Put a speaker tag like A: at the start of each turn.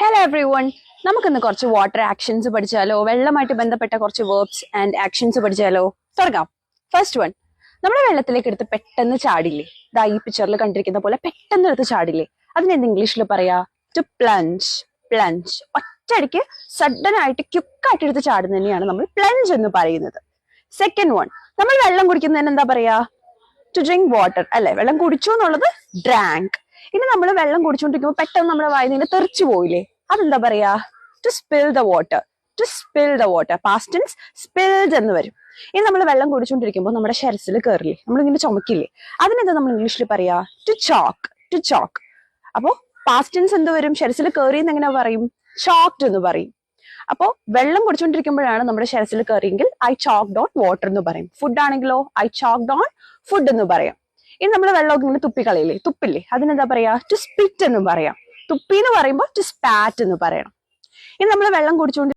A: Hello every one, നമുക്കിന്ന് കുറച്ച് water actions പഠിച്ചാലോ? വെള്ളമായിട്ട് ബന്ധപ്പെട്ട കുറച്ച് വേർബ്സ് ആൻഡ് ആക്ഷൻസ് പഠിച്ചാലോ? തുടങ്ങാം. ഫസ്റ്റ് വൺ, നമ്മുടെ വെള്ളത്തിലേക്ക് എടുത്ത് പെട്ടെന്ന് ചാടില്ലേ? ദാ ഈ പിക്ചറിൽ കണ്ടിരിക്കുന്ന പോലെ പെട്ടെന്ന് എടുത്ത് ചാടില്ലേ? അതിനെന്ത് ഇംഗ്ലീഷിൽ പറയാ? To plunge. പ്ലഞ്ച്, ഒറ്റയടിക്ക് സഡൻ ആയിട്ട് ക്യുക്കായിട്ട് എടുത്ത് ചാടുന്നതിനെയാണ് നമ്മൾ പ്ലഞ്ച് എന്ന് പറയുന്നത്. സെക്കൻഡ് വൺ, നമ്മൾ വെള്ളം കുടിക്കുന്നതിന് എന്താ പറയാ? ടു ഡ്രിങ്ക് വാട്ടർ അല്ലെ? വെള്ളം കുടിച്ചു എന്നുള്ളത് ഡ്രാങ്ക്. ഇനി നമ്മൾ വെള്ളം കുടിച്ചുകൊണ്ടിരിക്കുമ്പോൾ പെട്ടെന്ന് നമ്മുടെ വായിൽ നിന്ന് തെറിച്ചു പോയില്ലേ? അതെന്താ പറയാ? To spill the water. To spill the water, past tense spilled എന്ന് വരും. ഇനി നമ്മൾ വെള്ളം കുടിച്ചുകൊണ്ടിരിക്കുമ്പോൾ നമ്മുടെ ശരസിൽ കയറില്ലേ? നമ്മളിങ്ങനെ ചുമക്കില്ലേ? അതിനെന്താ നമ്മൾ ഇംഗ്ലീഷിൽ പറയാ? To choke. To choke. അപ്പോ പാസ്റ്റ് ടെൻസ് എന്ത് വരും? ശരസിൽ കയറിയെന്ന് എങ്ങനെ പറയും? ചോക്ഡ് എന്ന് പറയും. അപ്പോ വെള്ളം കുടിച്ചുകൊണ്ടിരിക്കുമ്പോഴാണ് നമ്മുടെ ശരസിൽ കയറിയെങ്കിൽ ഐ ചോക്ഡ് ഓൺ വാട്ടർ എന്ന് പറയും. ഫുഡ് ആണെങ്കിലോ ഐ ചോക്ഡ് ഓൺ ഫുഡ് എന്ന് പറയാം. ഇനി നമ്മൾ വെള്ളമൊക്കെ ഇങ്ങനെ തുപ്പിക്കളയില്ലേ? തുപ്പില്ലേ? അതിനെന്താ പറയാ? ടു സ്പിറ്റ് എന്ന് പറയാം. തുപ്പി എന്ന് പറയുമ്പോൾ ടു സ്പാറ്റ് എന്ന് പറയണം. ഇനി നമ്മൾ വെള്ളം കുടിച്ചുകൊണ്ട്